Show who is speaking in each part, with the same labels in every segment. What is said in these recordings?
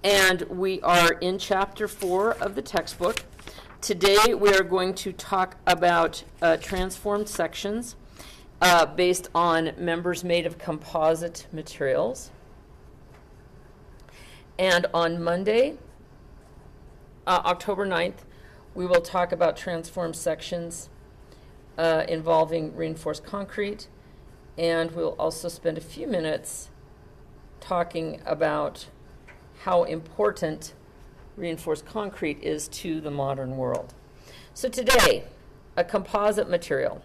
Speaker 1: And we are in Chapter 4 of the textbook. Today we are going to talk about transformed sections based on members made of composite materials. And on Monday, October 9th, we will talk about transformed sections involving reinforced concrete. And we'll also spend a few minutes talking about how important reinforced concrete is to the modern world. So today, a composite material.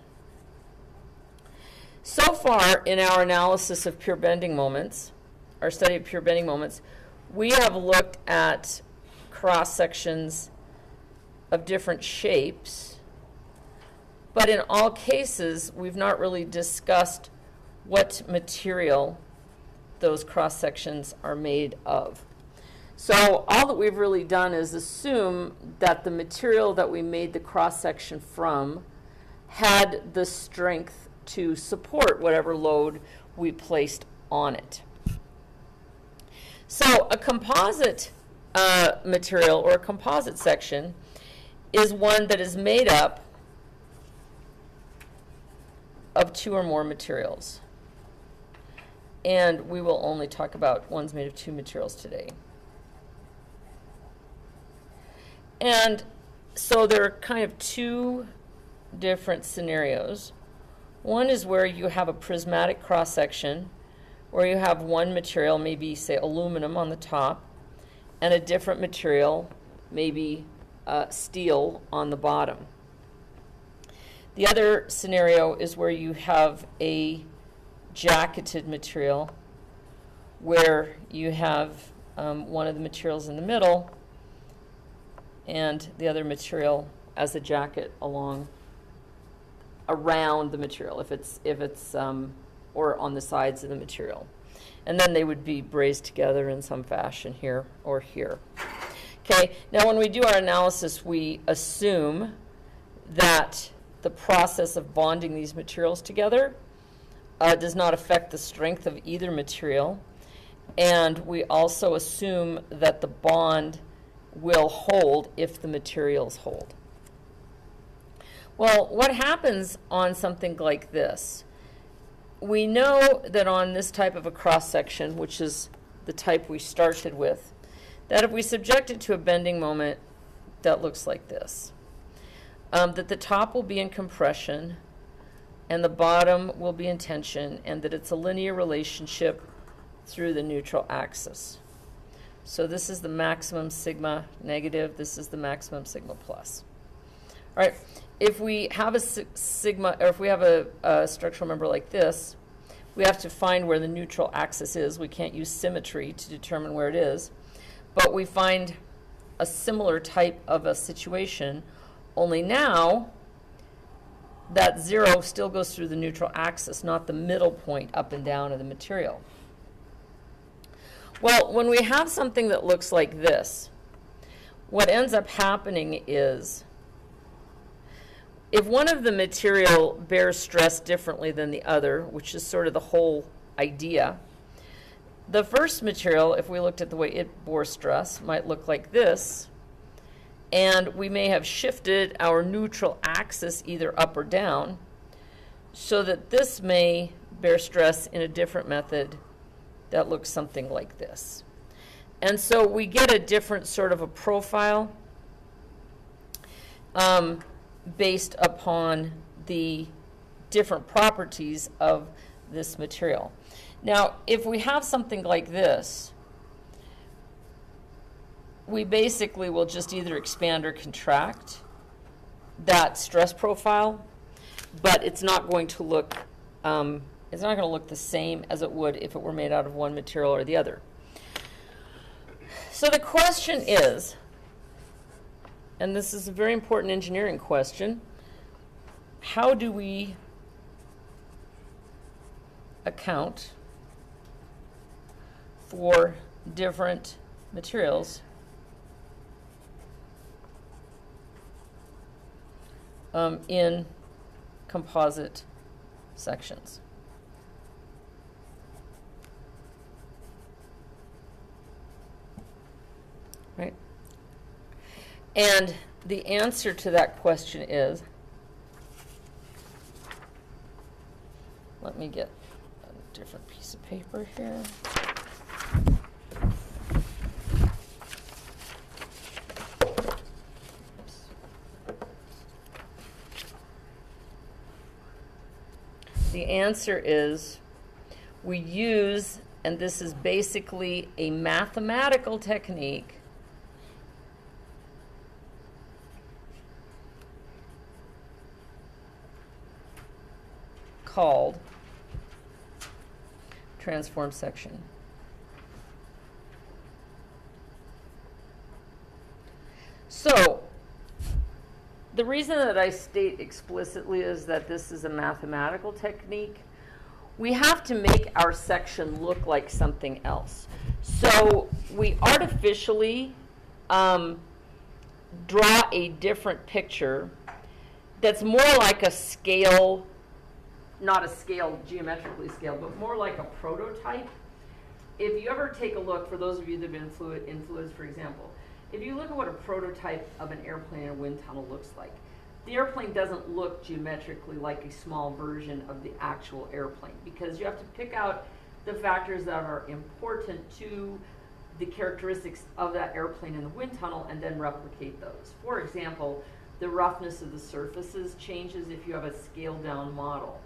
Speaker 1: So far in our analysis of pure bending moments, our study of pure bending moments, we have looked at cross-sections of different shapes, but in all cases, we've not really discussed what material those cross-sections are made of. So all that we've really done is assume that the material that we made the cross-section from had the strength to support whatever load we placed on it. So a composite material or a composite section is one that is made up of two or more materials. And we will only talk about ones made of two materials today. And so there are kind of two different scenarios. One is where you have a prismatic cross-section, where you have one material, maybe say aluminum on the top, and a different material, maybe steel on the bottom. The other scenario is where you have a jacketed material, where you have one of the materials in the middle and the other material as a jacket around the material, if it's or on the sides of the material. And then they would be brazed together in some fashion here or here. Okay, now when we do our analysis, we assume that the process of bonding these materials together does not affect the strength of either material. And we also assume that the bond will hold if the materials hold. Well, what happens on something like this? We know that on this type of a cross-section, which is the type we started with, that if we subject it to a bending moment that looks like this, that the top will be in compression and the bottom will be in tension, and that it's a linear relationship through the neutral axis. So this is the maximum sigma negative, this is the maximum sigma plus. All right, if we have a sigma, or if we have a structural member like this, we have to find where the neutral axis is. We can't use symmetry to determine where it is, but we find a similar type of a situation, only now that zero still goes through the neutral axis, not the middle point up and down of the material. Well, when we have something that looks like this, what ends up happening is if one of the material bears stress differently than the other, which is sort of the whole idea, the first material, if we looked at the way it bore stress, might look like this, and we may have shifted our neutral axis either up or down so that this may bear stress in a different method that looks something like this. And so we get a different sort of a profile based upon the different properties of this material. Now, if we have something like this, we basically will just either expand or contract that stress profile, but it's not going to look the same as it would if it were made out of one material or the other. So the question is, and this is a very important engineering question, how do we account for different materials in composite sections? right? And the answer to that question is, let me get a different piece of paper here. The answer is we use, and this is basically a mathematical technique called transform section. So, the reason that I state explicitly is that this is a mathematical technique. We have to make our section look like something else. So we artificially draw a different picture that's more like a scale, not a scale, geometrically scaled, but more like a prototype. If you ever take a look, for those of you that have been in fluids, for example, if you look at what a prototype of an airplane and a wind tunnel looks like, the airplane doesn't look geometrically like a small version of the actual airplane, because you have to pick out the factors that are important to the characteristics of that airplane in the wind tunnel and then replicate those. For example, the roughness of the surfaces changes if you have a scaled down model.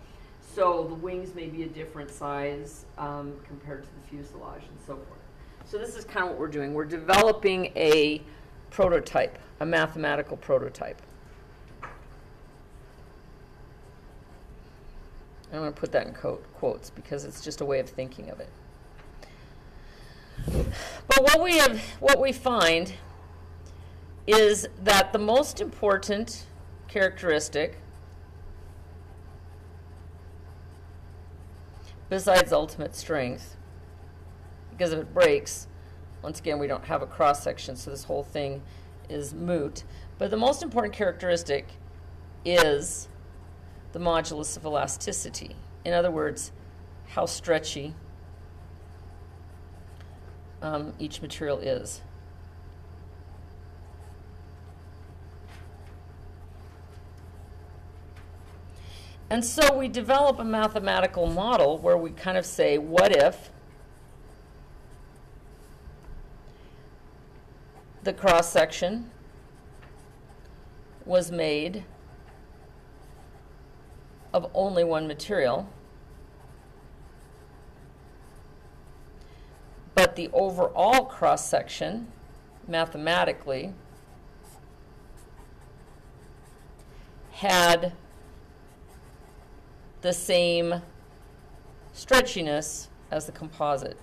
Speaker 1: So the wings may be a different size compared to the fuselage and so forth. So this is kind of what we're doing. We're developing a prototype, a mathematical prototype. I'm going to put that in quotes because it's just a way of thinking of it. But what we find is that the most important characteristic, besides ultimate strength, because if it breaks, once again, we don't have a cross-section, so this whole thing is moot. But the most important characteristic is the modulus of elasticity. In other words, how stretchy each material is. And so we develop a mathematical model where we kind of say, what if the cross-section was made of only one material, but the overall cross-section, mathematically, had the same stretchiness as the composite.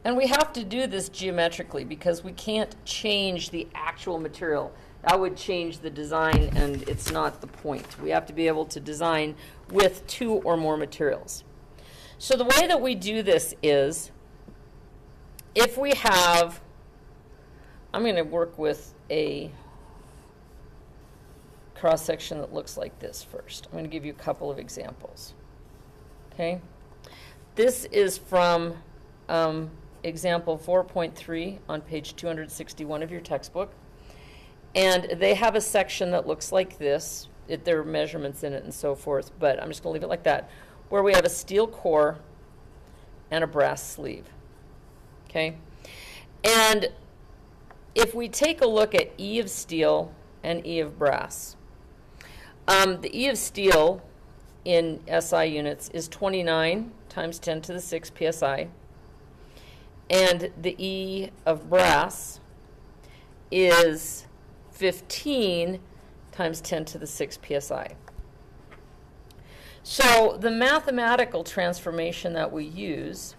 Speaker 1: And we have to do this geometrically because we can't change the actual material. That would change the design, and it's not the point. We have to be able to design with two or more materials. So the way that we do this is, if we have, I'm going to work with a cross-section that looks like this first. I'm going to give you a couple of examples. Okay? This is from example 4.3 on page 261 of your textbook. And they have a section that looks like this. There are measurements in it and so forth, but I'm just going to leave it like that, where we have a steel core and a brass sleeve. Okay? And if we take a look at E of steel and E of brass, the E of steel in SI units is 29 times 10 to the 6 psi. And the E of brass is 15 times 10 to the 6 psi. So the mathematical transformation that we use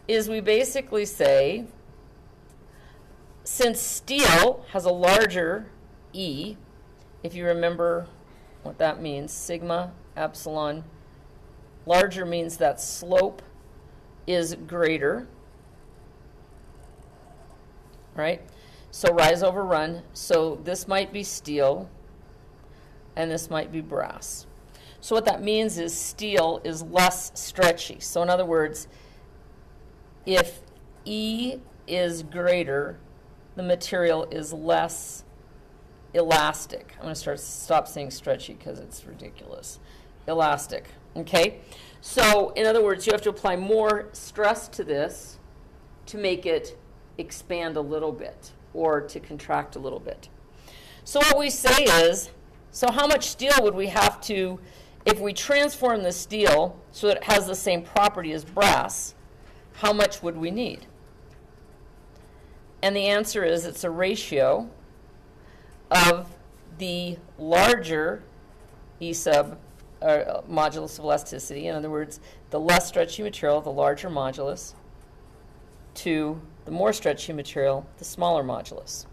Speaker 1: is we basically say, since steel has a larger E, if you remember what that means, sigma, epsilon, larger means that slope is greater. Right? So rise over run. So this might be steel, and this might be brass. So what that means is steel is less stretchy. So in other words, if E is greater, the material is less elastic. I'm going to stop saying stretchy because it's ridiculous. Elastic. Okay? So, in other words, you have to apply more stress to this to make it expand a little bit or to contract a little bit. So what we say is, so how much steel would we have to, if we transform the steel so that it has the same property as brass, how much would we need? And the answer is it's a ratio of the larger E sub modulus of elasticity, in other words, the less stretchy material, the larger modulus, to the more stretchy material, the smaller modulus.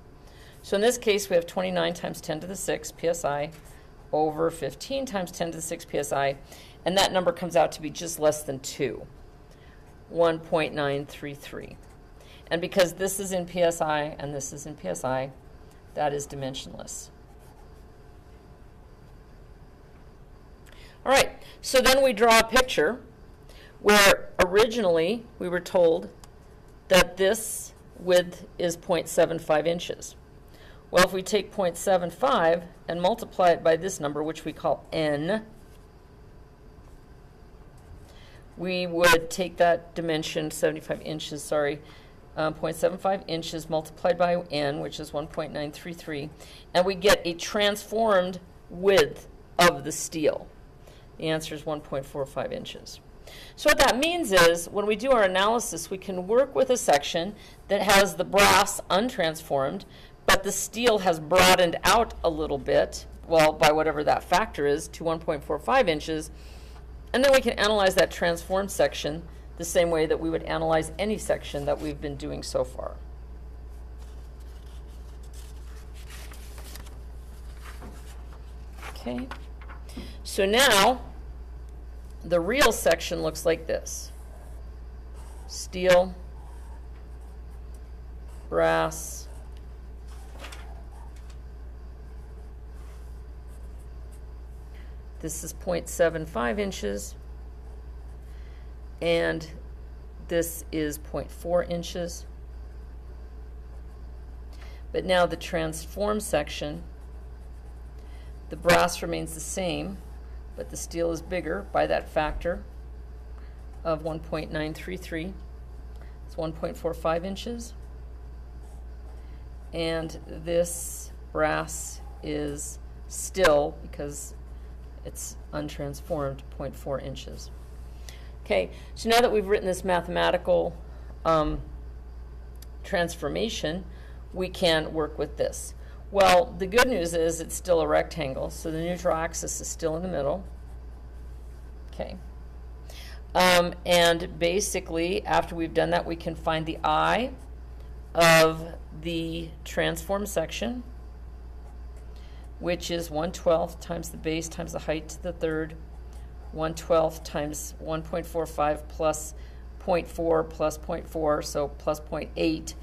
Speaker 1: So in this case, we have 29 times 10 to the 6 psi over 15 times 10 to the 6 psi, and that number comes out to be just less than 2, 1.933. And because this is in psi and this is in psi, that is dimensionless. All right, so then we draw a picture where originally we were told that this width is 0.75 inches. Well, if we take 0.75 and multiply it by this number, which we call n, we would take that dimension, 75 inches, 0.75 inches multiplied by n, which is 1.933, and we get a transformed width of the steel. The answer is 1.45 inches. So what that means is, when we do our analysis, we can work with a section that has the brass untransformed, but the steel has broadened out a little bit, well, by whatever that factor is, to 1.45 inches, and then we can analyze that transformed section the same way that we would analyze any section that we've been doing so far. Okay, so now the real section looks like this: steel, brass, this is 0.75 inches, and this is 0.4 inches. But now the transformed section, the brass remains the same, but the steel is bigger by that factor of 1.933. It's 1.45 inches. And this brass is still, because it's untransformed, 0.4 inches. Okay, so now that we've written this mathematical transformation, we can work with this. Well, the good news is it's still a rectangle, so the neutral axis is still in the middle. Okay. And basically, after we've done that, we can find the I of the transform section, which is 1/12 times the base times the height to the third, 1/12 times 1.45 plus 0.4 plus 0.4, so plus 0.8,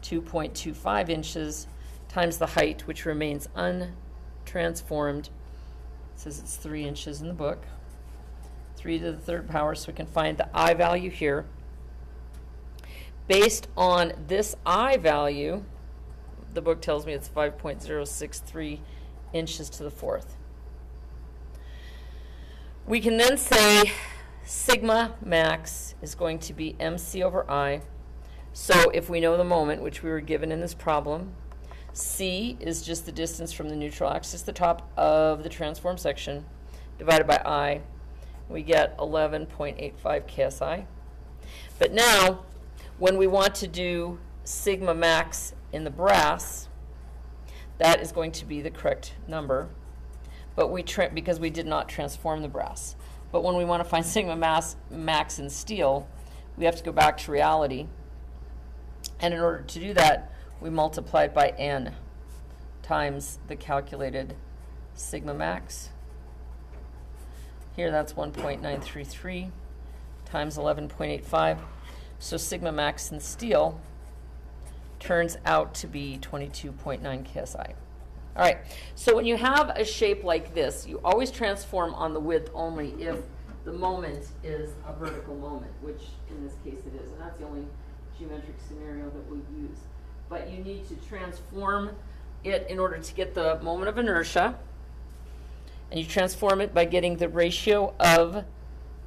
Speaker 1: 2.25 inches, times the height, which remains untransformed. It says it's 3 inches in the book. 3 to the third power, so we can find the I value here. Based on this I value, the book tells me it's 5.063 inches to the fourth. We can then say sigma max is going to be MC over I. So if we know the moment, which we were given in this problem, C is just the distance from the neutral axis to the top of the transform section, divided by I. We get 11.85 KSI. But now, when we want to do sigma max in the brass, that is going to be the correct number, but because we did not transform the brass. But when we want to find sigma max in steel, we have to go back to reality. And in order to do that, we multiply it by n times the calculated sigma max. Here that's 1.933 times 11.85. So sigma max in steel turns out to be 22.9 KSI. All right, so when you have a shape like this, you always transform on the width only if the moment is a vertical moment, which in this case it is, and that's the only geometric scenario that we use. But you need to transform it in order to get the moment of inertia, and you transform it by getting the ratio of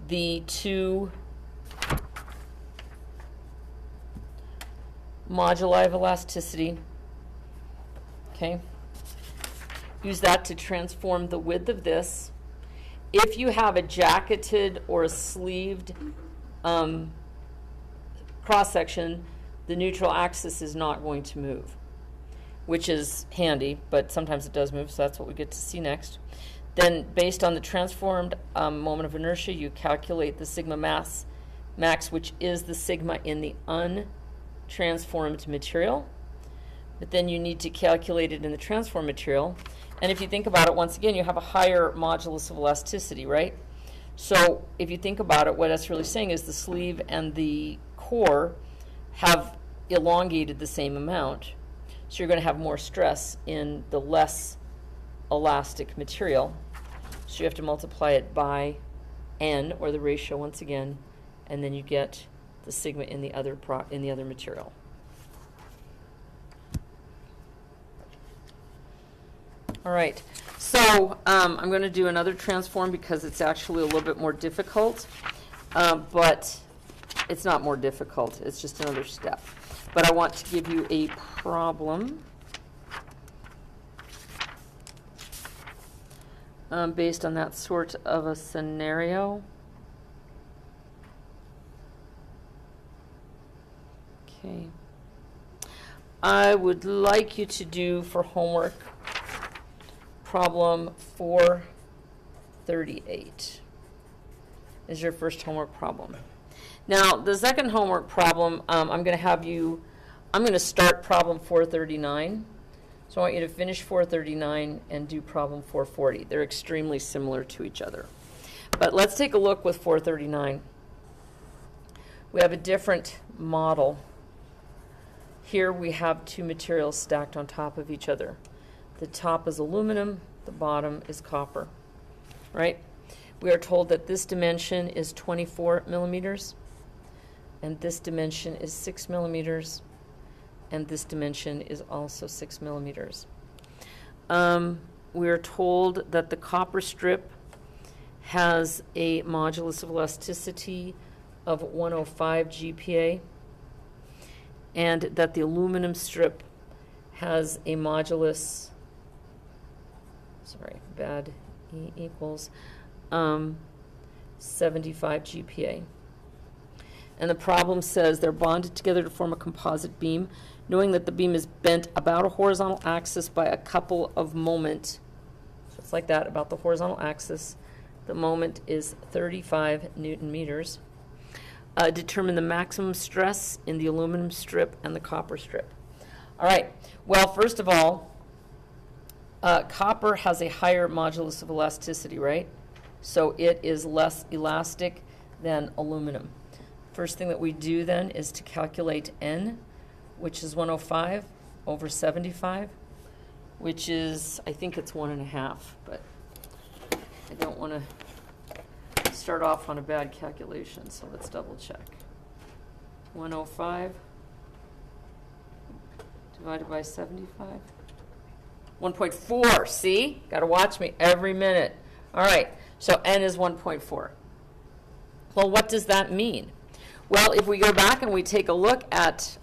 Speaker 1: the two moduli of elasticity. Okay? Use that to transform the width of this. If you have a jacketed or a sleeved cross-section, the neutral axis is not going to move, which is handy, but sometimes it does move, so that's what we get to see next. Then, based on the transformed moment of inertia, you calculate the sigma max, which is the sigma in the untransformed material. But then you need to calculate it in the transformed material. And if you think about it, once again, you have a higher modulus of elasticity, right? So if you think about it, what that's really saying is the sleeve and the core have elongated the same amount. So you're going to have more stress in the less elastic material. So you have to multiply it by n, or the ratio once again, and then you get the sigma in the other material. All right, so I'm going to do another transform because it's actually a little bit more difficult, but it's not more difficult, it's just another step. But I want to give you a problem based on that sort of a scenario. Okay. I would like you to do for homework problem 438 is your first homework problem. Now, the second homework problem, I'm going to start problem 439. So I want you to finish 439 and do problem 440. They're extremely similar to each other. But let's take a look with 439. We have a different model. Here we have two materials stacked on top of each other. The top is aluminum, the bottom is copper, right? We are told that this dimension is 24 millimeters, and this dimension is 6 millimeters, and this dimension is also 6 millimeters. We are told that the copper strip has a modulus of elasticity of 105 GPa, and that the aluminum strip has a modulus, E equals 75 GPa. And the problem says they're bonded together to form a composite beam, knowing that the beam is bent about a horizontal axis by a couple of moment, just like that, about the horizontal axis. The moment is 35 Newton meters. Determine the maximum stress in the aluminum strip and the copper strip. All right, well, first of all, copper has a higher modulus of elasticity, right? So it is less elastic than aluminum. First thing that we do then is to calculate N, which is 105 over 75, which is, I think it's 1.5, but I don't want to start off on a bad calculation, so let's double check. 105 divided by 75. 1.4, see? Got to watch me every minute. All right, so N is 1.4. Well, what does that mean? Well, if we go back and we take a look at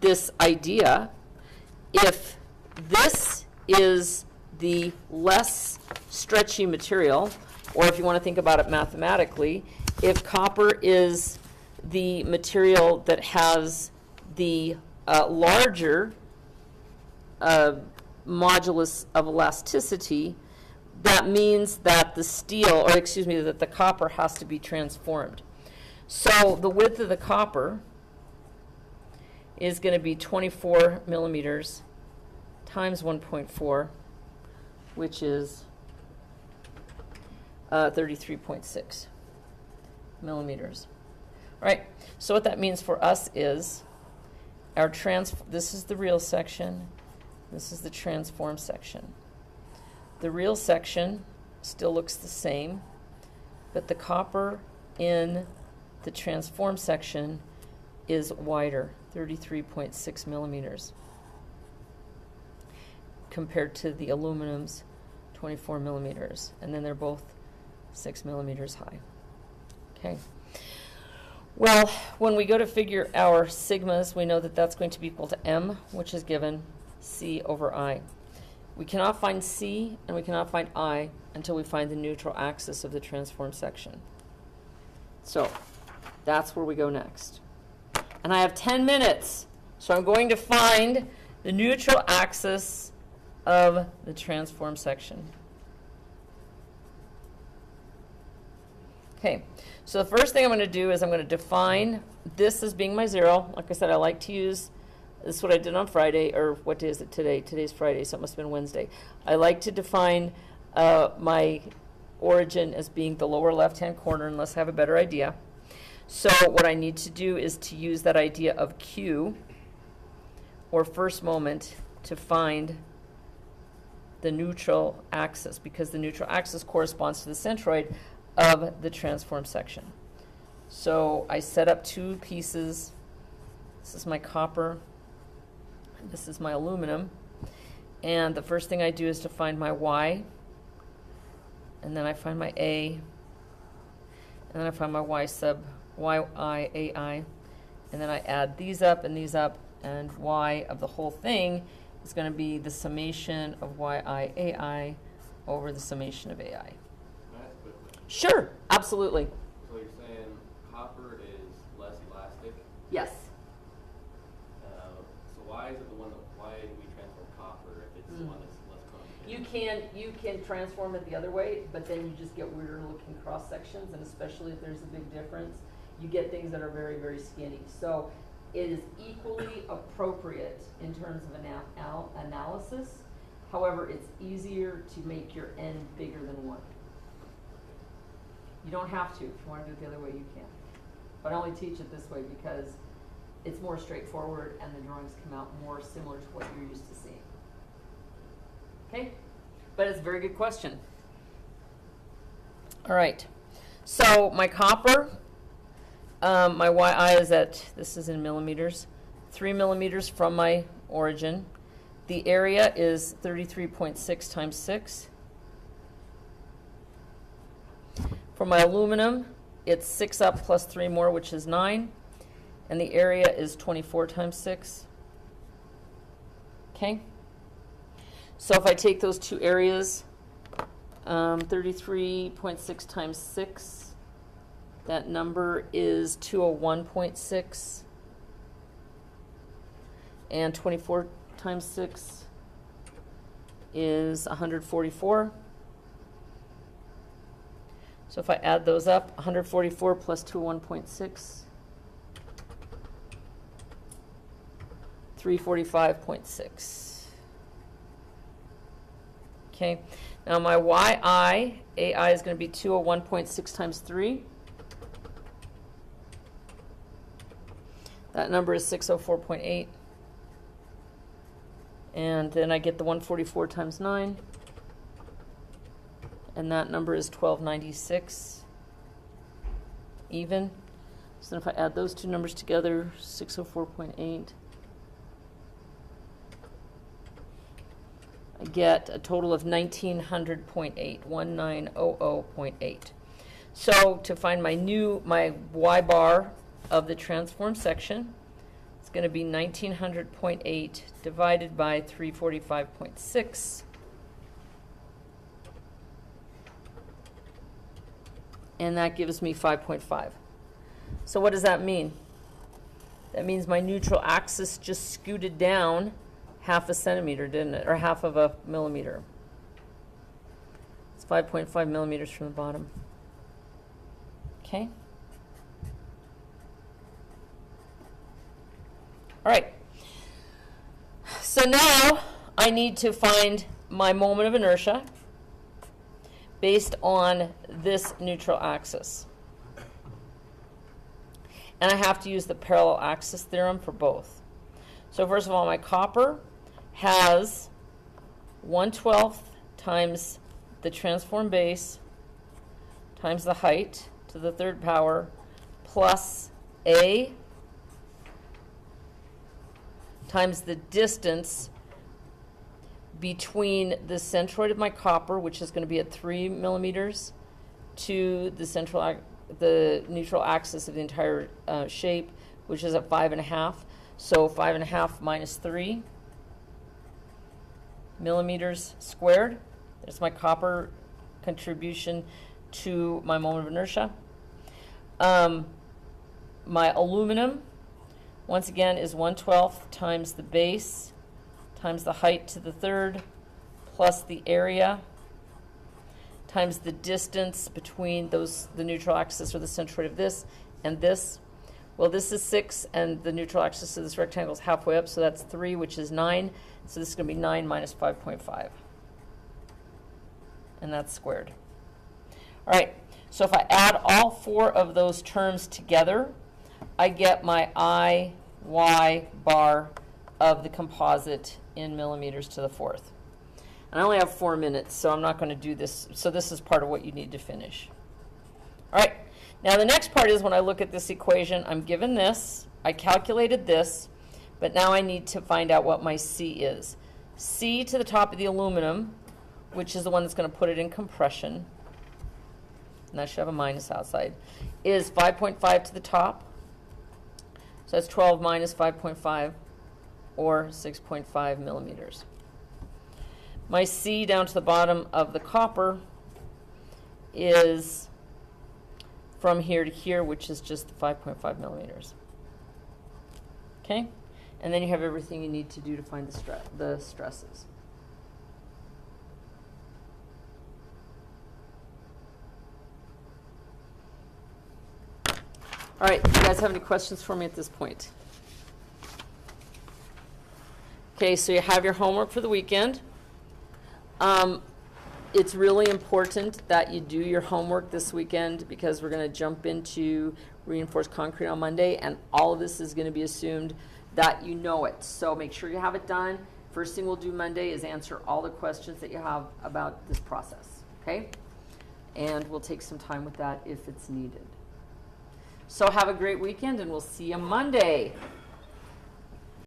Speaker 1: this idea, if this is the less stretchy material, or if you want to think about it mathematically, if copper is the material that has the larger modulus of elasticity, that means that the steel, or excuse me, that the copper has to be transformed. So the width of the copper is going to be 24 millimeters times 1.4, which is 33.6 millimeters. All right, so what that means for us is our this is the real section, this is the transform section. The real section still looks the same. but the copper in the transform section is wider, 33.6 millimeters, compared to the aluminum's 24 millimeters. And then they're both 6 millimeters high. Okay. Well, when we go to figure our sigmas, we know that that's going to be equal to m, which is given c over I. We cannot find c and we cannot find I until we find the neutral axis of the transform section. So that's where we go next. And I have 10 minutes, so I'm going to find the neutral axis of the transform section. Okay, so the first thing I'm going to do is I'm going to define this as being my 0. Like I said, I like to use, this is what I did on Friday, or what day is it today? Today's Friday, so it must have been Wednesday. I like to define my origin as being the lower left-hand corner, unless I have a better idea. So what I need to do is to use that idea of Q, or first moment, to find the neutral axis, because the neutral axis corresponds to the centroid of the transform section. So I set up two pieces. This is my copper, and this is my aluminum. And the first thing I do is to find my Y, and then I find my A, and then I find my Y sub YI, AI, and then I add these up, and Y of the whole thing is going to be the summation of YI, AI over the summation of AI.
Speaker 2: Can I ask quickly?
Speaker 1: Sure, absolutely.
Speaker 2: So you're saying copper is less elastic?
Speaker 1: Yes.
Speaker 2: So why is it the one that, why do we transform copper if it's the one that's less prone to
Speaker 1: You can transform it the other way, but then you just get weirder looking cross sections, and especially if there's a big difference, you get things that are very, very skinny. So it is equally appropriate in terms of analysis. However, it's easier to make your n bigger than 1. You don't have to. If you want to do it the other way, you can. But I only teach it this way because it's more straightforward and the drawings come out more similar to what you're used to seeing. Okay? But it's a very good question. All right. So my copper, my YI is at, this is in millimeters, 3 millimeters from my origin. The area is 33.6 times 6. For my aluminum, it's 6 up plus 3 more, which is 9. And the area is 24 times 6. Okay? So if I take those two areas, 33.6 times 6, that number is 201.6. And 24 times 6 is 144. So if I add those up, 144 plus 201.6, 345.6. Okay, now my YI, AI is going to be 201.6 times 3. That number is 604.8. And then I get the 144 times 9. And that number is 1296 even. So then if I add those two numbers together, 604.8, I get a total of 1900.8, 1900.8. So to find my Y bar of the transform section, it's going to be 1900.8 divided by 345.6. And that gives me 5.5. So what does that mean? That means my neutral axis just scooted down half a centimeter, didn't it? Or half of a millimeter. It's 5.5 millimeters from the bottom. Okay? All right. So now I need to find my moment of inertia based on this neutral axis. And I have to use the parallel axis theorem for both. So first of all, my copper has 1/12 times the transform base times the height to the third power plus A times the distance between the centroid of my copper, which is going to be at 3 millimeters, to the neutral axis of the entire shape, which is at 5.5. So 5.5 minus 3 millimeters squared. There's my copper contribution to my moment of inertia. My aluminum, once again, is 1/12 times the base times the height to the third plus the area times the distance between the neutral axis or the centroid of this and this. Well, this is 6, and the neutral axis of this rectangle is halfway up, so that's 3, which is 9. So this is going to be 9 minus 5.5. And that's squared. All right, so if I add all 4 of those terms together, I get my I, Y bar of the composite in millimeters to the 4th. And I only have 4 minutes, so I'm not going to do this. So this is part of what you need to finish. All right. Now the next part is when I look at this equation, I'm given this, I calculated this, but now I need to find out what my C is. C to the top of the aluminum, which is the one that's going to put it in compression, and that should have a minus outside, is 5.5 to the top. So that's 12 minus 5.5, or 6.5 millimeters. My C down to the bottom of the copper is from here to here, which is just the 5.5 millimeters. Okay? And then you have everything you need to do to find the stresses. All right, you guys have any questions for me at this point? Okay, so you have your homework for the weekend. It's really important that you do your homework this weekend because we're going to jump into reinforced concrete on Monday, and all of this is going to be assumed that you know it. So make sure you have it done. First thing we'll do Monday is answer all the questions that you have about this process, okay? And we'll take some time with that if it's needed. So have a great weekend, and we'll see you Monday.